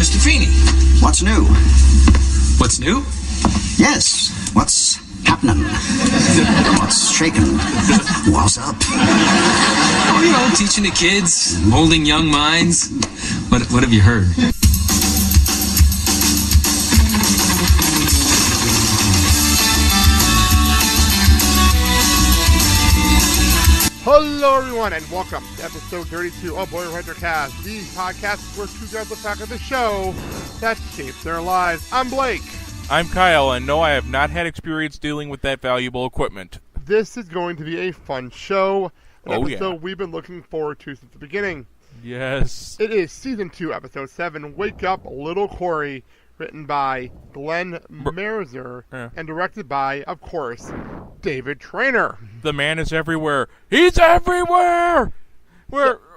Mr. Feeny. What's new? What's new? Yes, what's happening? What's shaking? What's up? Oh, you know, teaching the kids, molding young minds. What have you heard? Hello, everyone, and welcome to episode 32 of Boy Hunter Cast, the podcast where two guys look back at the show that shaped their lives. I'm Blake. I'm Kyle, and no, I have not had experience dealing with that valuable equipment. This is going to be a fun show, an episode yeah. we've been looking forward to since the beginning. Yes. It is Season 2, Episode 7, Wake Up, Little Cory, written by Glenn Merzer, and directed by, of course, David Trainer. The man is everywhere. He's everywhere!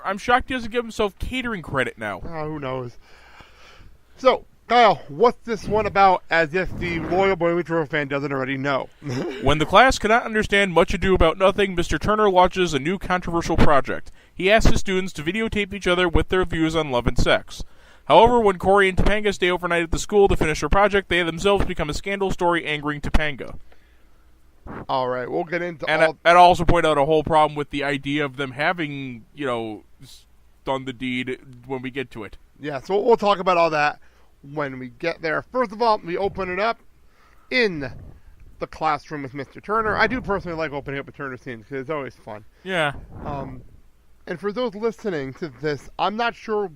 I'm shocked he doesn't give himself catering credit now. Oh, who knows? So, Kyle, what's this one about, as if the loyal Boy Meets World fan doesn't already know? When the class cannot understand Much Ado About Nothing, Mr. Turner launches a new controversial project. He asks his students to videotape each other with their views on love and sex. However, when Cory and Topanga stay overnight at the school to finish their project, they themselves become a scandal story angering Topanga. All right, we'll get into and I'd also point out a whole problem with the idea of them having, done the deed when we get to it. Yeah, so we'll talk about all that when we get there. First of all, we open it up in the classroom with Mr. Turner. I do personally like opening up with Turner scenes because it's always fun. Yeah. And for those listening to this, I'm not sure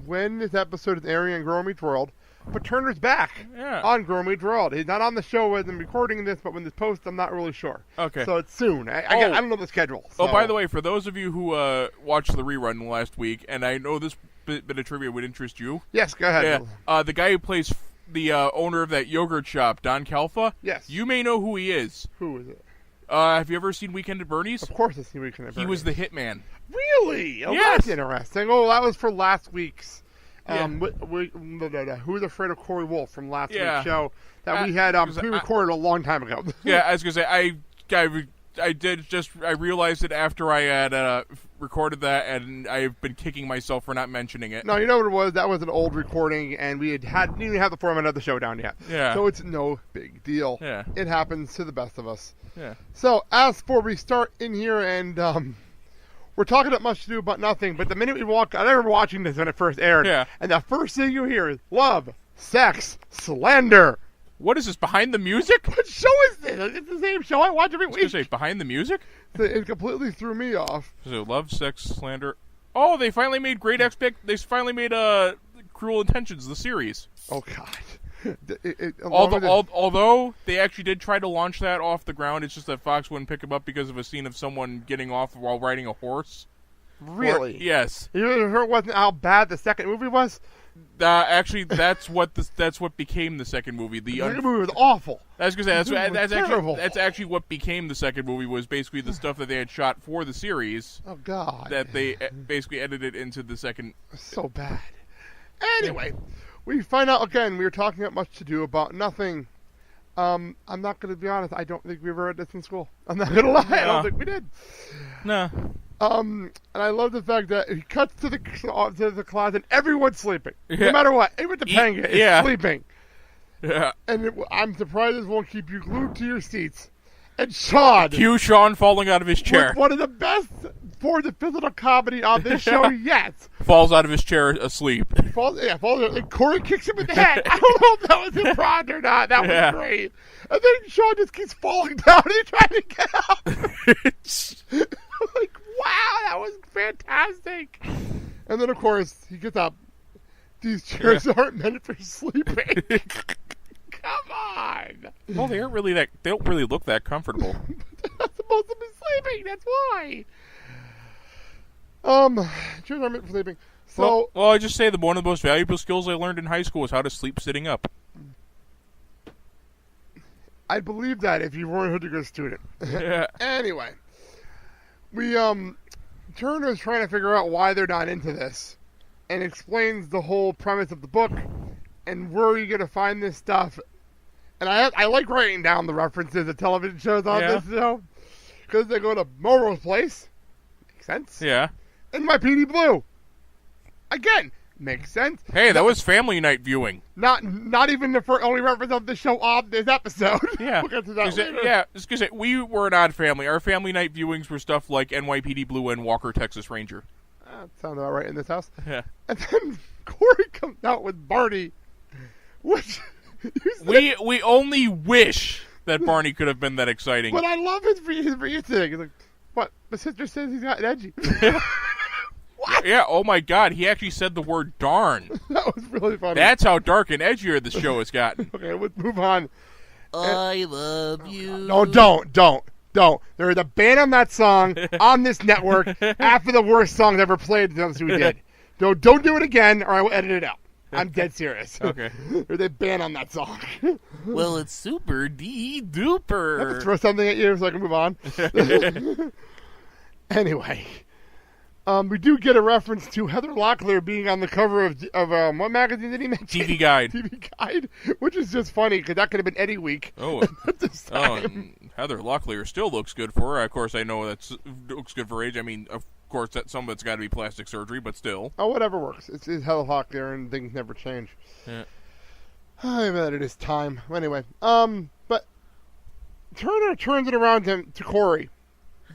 when this episode is airing on Girl Meets World, but Turner's back on Girl Meets World. He's not on the show when I'm recording this, but when this posts, I'm not really sure. Okay. So it's soon. I don't know the schedule. So. Oh, by the way, for those of you who watched the rerun last week, and I know this bit of trivia would interest you. Yes, go ahead. Yeah. The guy who plays the owner of that yogurt shop, Don Calfa. Yes. You may know who he is. Who is it? Have you ever seen Weekend at Bernie's? Of course I've seen Weekend at Bernie's. He was the hitman. Really? Oh, yes. That's interesting. Oh, that was for last week's. Who's Afraid of Cory Wolf from last week's show that we had pre-recorded a long time ago. Yeah, I was gonna say I realized it after I had recorded that, and I've been kicking myself for not mentioning it. No, you know what it was? That was an old recording, and we didn't even have the format of the show down yet. Yeah. So it's no big deal. Yeah. It happens to the best of us. Yeah. So as for we start in here, and we're talking about Much Ado About Nothing, but the minute we walk, I remember watching this when it first aired, and the first thing you hear is love, sex, slander. What is this, Behind the Music? What show is this? It's the same show I watch every week. I was going to say, Behind the Music? It completely threw me off. So, love, sex, slander. Oh, they finally made They finally made Cruel Intentions, the series. Oh, God. Although they actually did try to launch that off the ground, it's just that Fox wouldn't pick him up because of a scene of someone getting off while riding a horse. Really? Yes. You heard wasn't how bad the second movie was? Actually, that's what became the second movie. The second movie was awful. I was gonna say that's actually what became the second movie was basically the stuff that they had shot for the series. Oh God! That they basically edited into the second. So bad. Anyway, we find out again. We were talking about Much Ado About Nothing. I'm not going to be honest. I don't think we ever read this in school. I'm not going to lie. I don't think we did. No. And I love the fact that he cuts to the closet and everyone's sleeping. No matter what. Even Topanga is sleeping. Yeah. And I'm surprised this won't keep you glued to your seats. And Sean. Cue Sean falling out of his chair. One of the best for the physical comedy on this show yet. Falls out of his chair asleep. Falls out. And Cory kicks him in the head. I don't know if that was improv or not. That was great. And then Sean just keeps falling down and he's trying to get up. Like, wow, that was fantastic. And then, of course, he gets up. These chairs aren't meant for sleeping. Come on. Well, they don't really look that comfortable. They're not supposed to be sleeping. That's why. Chairs aren't meant for sleeping. So, well, I just say that one of the most valuable skills I learned in high school was how to sleep sitting up. I'd believe that if you weren't a good student. Yeah. Anyway. Turner's trying to figure out why they're not into this and explains the whole premise of the book and where are you going to find this stuff. And I like writing down the references to television shows on this show because they go to Melrose Place. Makes sense. Yeah. And My PD Blue. Again, Makes sense. Hey, that was family night viewing. Not even the only reference of the show of this episode. Yeah. We'll get to that later. Yeah, just because we were an odd family. Our family night viewings were stuff like NYPD Blue and Walker, Texas Ranger. That sounds about right in this house. Yeah. And then Cory comes out with Barney, which... We only wish that Barney could have been that exciting. But I love his reasoning. He's like, what? My sister says he's not edgy. What? Yeah, oh my God, he actually said the word darn. That was really funny. That's how dark and edgier the show has gotten. Okay, let's move on. I love you. No, don't. There is a ban on that song on this network after the worst songs ever played since we did. Don't do it again or I will edit it out. I'm dead serious. Okay. There's a ban on that song. Well, it's super duper. Let me throw something at you so I can move on. Anyway. We do get a reference to Heather Locklear being on the cover of what magazine did he mention? TV Guide. TV Guide, which is just funny because that could have been Eddie Week. Oh, at this time. and Heather Locklear still looks good for her. Of course, I know that looks good for age. I mean, of course, that some of it's got to be plastic surgery, but still. Oh, whatever works. It's Heather Locklear, and things never change. Yeah. I bet it is time. Anyway, but Turner turns it around to Cory.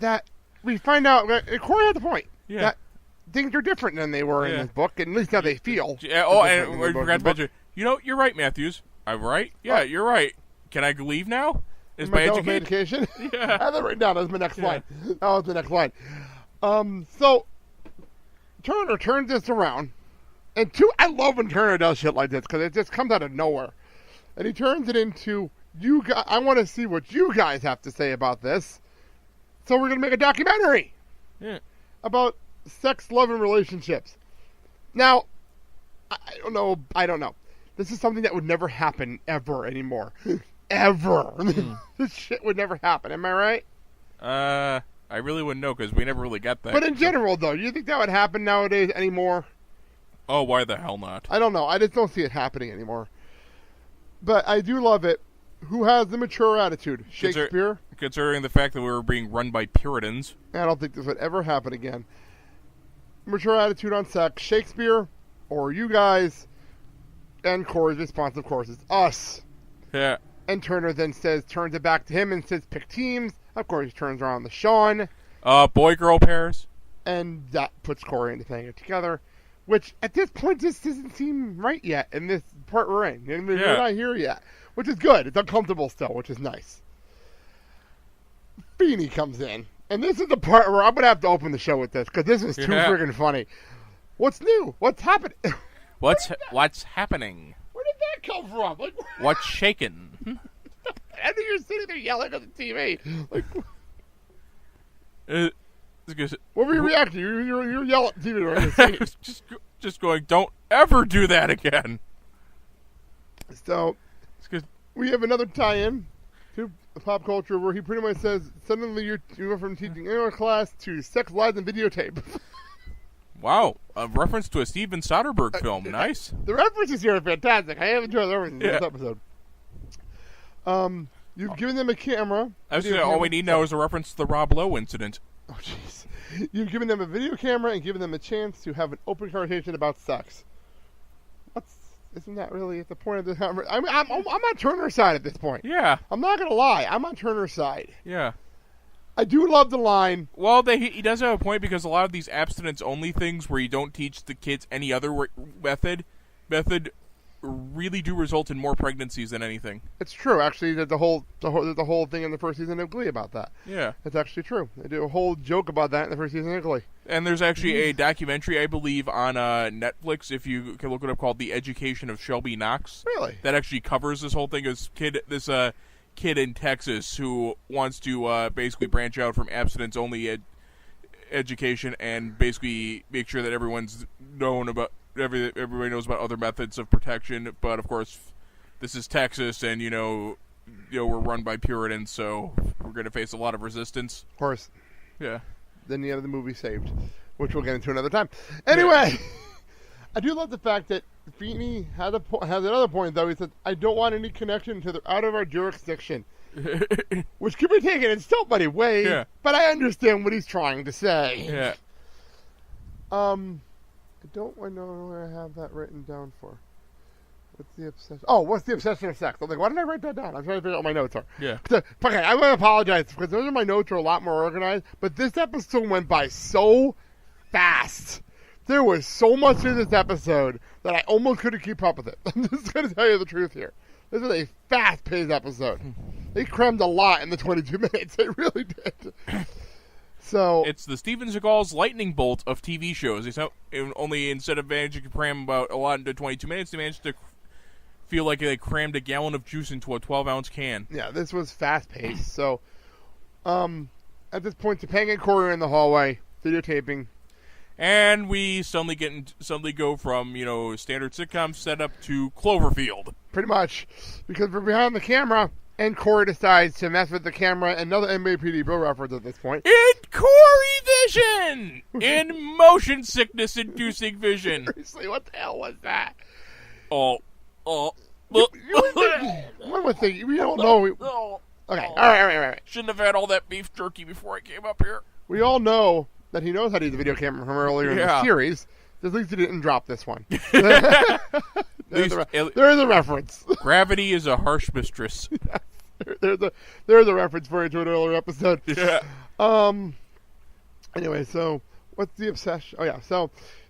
That we find out that Cory had the point. Yeah. That things are different than they were in this book, and at least how they feel. Yeah, and we forgot to mention, you're right, Matthews. I'm right? Yeah, you're right. Can I leave now? Is my education? Yeah. I have that written down. That was my next line. That was the next line. So, Turner turns this around. And I love when Turner does shit like this because it just comes out of nowhere. And he turns it into, you guys, I want to see what you guys have to say about this. So we're going to make a documentary. Yeah. About sex, love, and relationships. Now, I don't know. This is something that would never happen ever anymore. Ever. This shit would never happen. Am I right? I really wouldn't know because we never really got that. But in general, though, do you think that would happen nowadays anymore? Oh, why the hell not? I don't know. I just don't see it happening anymore. But I do love it. Who has the mature attitude? Shakespeare? Considering the fact that we were being run by Puritans. I don't think this would ever happen again. Mature attitude on sex. Shakespeare or you guys. And Cory's response, of course, is us. Yeah. And Turner then turns it back to him and says, pick teams. Of course, he turns around to Sean. Boy-girl pairs. And that puts Cory into playing it together. Which, at this point, just doesn't seem right yet in this part we're in. We're not here yet. Which is good. It's uncomfortable still, which is nice. Feeny comes in. And this is the part where I'm going to have to open the show with this, because this is too friggin' funny. What's new? What's happening? What's happening? Where did that come from? Like, what's shaking? And then you're sitting there yelling at the TV. Like, what were you reacting? You're yelling at the TV during the scene. just going, don't ever do that again. So, we have another tie-in to pop culture where he pretty much says, suddenly you went from teaching English class to sex, lies, and videotape. Wow, a reference to a Steven Soderbergh film. Nice. The references here are fantastic. I have enjoyed the references in this episode. You've given them a camera. I was saying, all we need now is a reference to the Rob Lowe incident. Oh, jeez. You've given them a video camera and given them a chance to have an open conversation about sex. Isn't that really at the point of the conversation? I'm on Turner's side at this point. Yeah. I'm not going to lie. I'm on Turner's side. Yeah. I do love the line. Well, he does have a point because a lot of these abstinence-only things where you don't teach the kids any other method really do result in more pregnancies than anything. It's true. Actually, there's the whole thing in the first season of Glee about that. Yeah. It's actually true. They do a whole joke about that in the first season of Glee. And there's actually a documentary, I believe, on Netflix, if you can look it up, called The Education of Shelby Knox. Really? That actually covers this whole thing. This kid in Texas who wants to basically branch out from abstinence-only education and basically make sure that everyone's known about everybody knows about other methods of protection. But of course, this is Texas, and we're run by Puritans, so we're going to face a lot of resistance. Of course. Yeah. Then you have the movie Saved, which we'll get into another time. Anyway, I do love the fact that Feeny has another point, though. He said, I don't want any connection to the out of our jurisdiction. Which could be taken in so many ways, but I understand what he's trying to say. Yeah. I know where I have that written down for. What's the obsession? Oh, what's the obsession of sex? I'm like, why did I write that down? I'm trying to figure out what my notes are. Yeah. Okay, I want to apologize because those are my notes are a lot more organized, but this episode went by so fast. There was so much in this episode that I almost couldn't keep up with it. I'm just going to tell you the truth here. This is a fast-paced episode. They crammed a lot in the 22 minutes. They really did. So it's the Steven Seagal's lightning bolt of TV shows. Only instead of managing to cram about a lot into 22 minutes, they managed to feel like they crammed a gallon of juice into a 12-ounce can. Yeah, this was fast-paced. So at this point, Topanga and Cory are in the hallway videotaping. And we suddenly go from, standard sitcom setup to Cloverfield. Pretty much. Because we're behind the camera, and Cory decides to mess with the camera. Another NBAPD Bill reference at this point. In Cory vision! In motion sickness-inducing vision. Seriously, what the hell was that? One more thing, we don't know. Okay, all right. Shouldn't have had all that beef jerky before I came up here. We all know that he knows how to use a video camera from earlier in the series. At least he didn't drop this one. There's a reference. Gravity is a harsh mistress. There's a reference for you to an earlier episode. Yeah. Anyway, so what's the obsession? Oh yeah.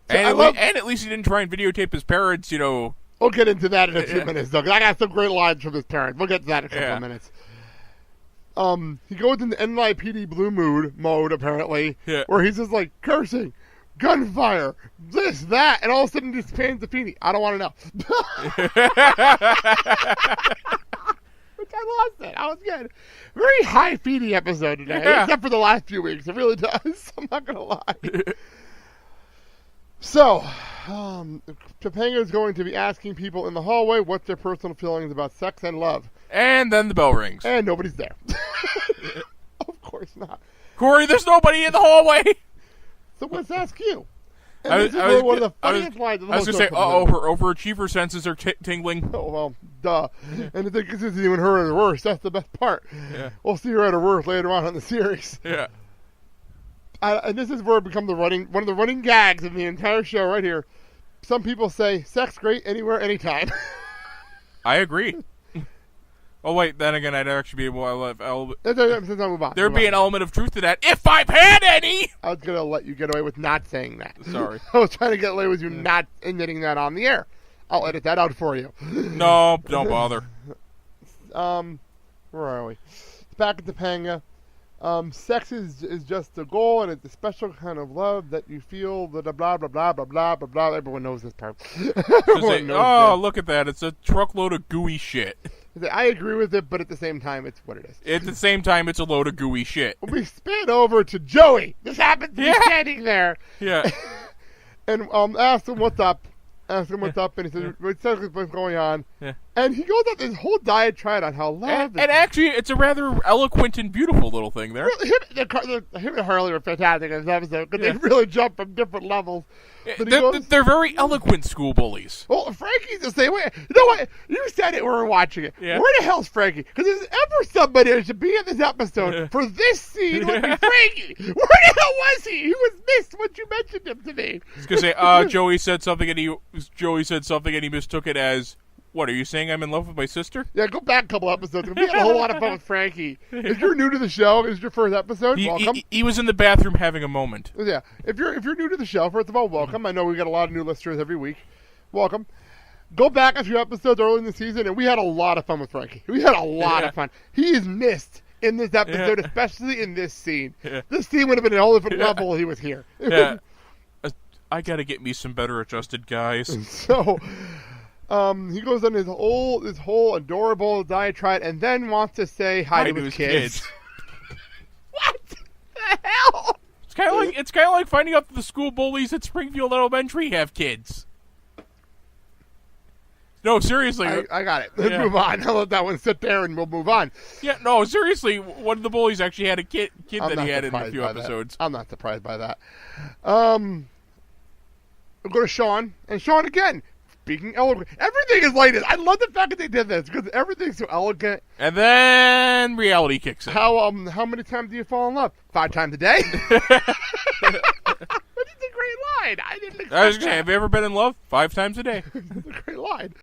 And at least he didn't try and videotape his parents. We'll get into that in a few minutes, though, because I got some great lines from his parents. We'll get to that in a couple of minutes. He goes into NYPD Blue mode, apparently, where he's just like cursing, gunfire, this, that, and all of a sudden he just pans to Feeny. I don't want to know. Which I lost it. I was good. Very high Feeny episode today, except for the last few weeks. It really does. I'm not going to lie. So, Topanga is going to be asking people in the hallway what their personal feelings about sex and love. And then the bell rings. And nobody's there. Of course not. Cory, there's nobody in the hallway. So let's ask you. I was one of the funniest lines of the whole show. I was going to say, her overachiever senses are tingling. Oh, well, duh. And the thing is, even her at her worst. That's the best part. Yeah. We'll see her at her worst later on in the series. Yeah. And this is where it becomes one of the running gags of the entire show right here. Some people say, sex great anywhere, anytime. I agree. Oh, wait, then again, I'd actually be able to there'd be an element of truth to that, if I've had any! I was going to let you get away with not saying that. Sorry. I was trying to get away with you not admitting that on the air. I'll edit that out for you. No, don't bother. Where are we? Back at Topanga. Sex is just a goal, and it's a special kind of love that you feel, blah, blah, blah, blah, blah, blah, blah, blah. Everyone knows this part. Look at that. It's a truckload of gooey shit. I agree with it, but at the same time, it's what it is. At the same time, it's a load of gooey shit. We spin over to Joey. This happens to be standing there. Yeah. And ask him what's up. And he says, what's going on? Yeah. And he goes up this whole diatribe on how love and actually, it's a rather eloquent and beautiful little thing there. Him and Harley were fantastic in this episode because they really jump from different levels. They're very eloquent school bullies. Well, Frankie's the same way. You know what? You said it when we were watching it. Yeah. Where the hell's Frankie? Because if there's ever somebody who should be in this episode for this scene, it would be Frankie. Where the hell was he? He was missed when you mentioned him to me. I was going to say, Joey said something and he mistook it as, what, are you saying I'm in love with my sister? Yeah, go back a couple episodes. We had a whole lot of fun with Frankie. If you're new to the show, this is your first episode, welcome. He was in the bathroom having a moment. Yeah. If you're new to the show, first of all, welcome. I know we got a lot of new listeners every week. Welcome. Go back a few episodes early in the season, and we had a lot of fun with Frankie. We had a lot of fun. He is missed in this episode, especially in this scene. Yeah. This scene would have been at a whole different level if he was here. Yeah. I got to get me some better adjusted guys. So... he goes on his whole adorable diatribe and then wants to say hi to his kids. What the hell? It's kind of like finding out that the school bullies at Springfield Elementary have kids. No, seriously. I got it. Let's move on. I'll let that one sit there and we'll move on. Yeah, no, seriously. One of the bullies actually had a kid that he had in a few episodes. I'm not surprised by that. We'll go to Sean. And Sean again. Speaking eloquent. Everything is like this. I love the fact that they did this because everything's so elegant. And then reality kicks in. How many times do you fall in love? 5 times a day? But it's a great line. I didn't expect I was going to say, that. have you ever been in love? 5 times a day. That's a great line.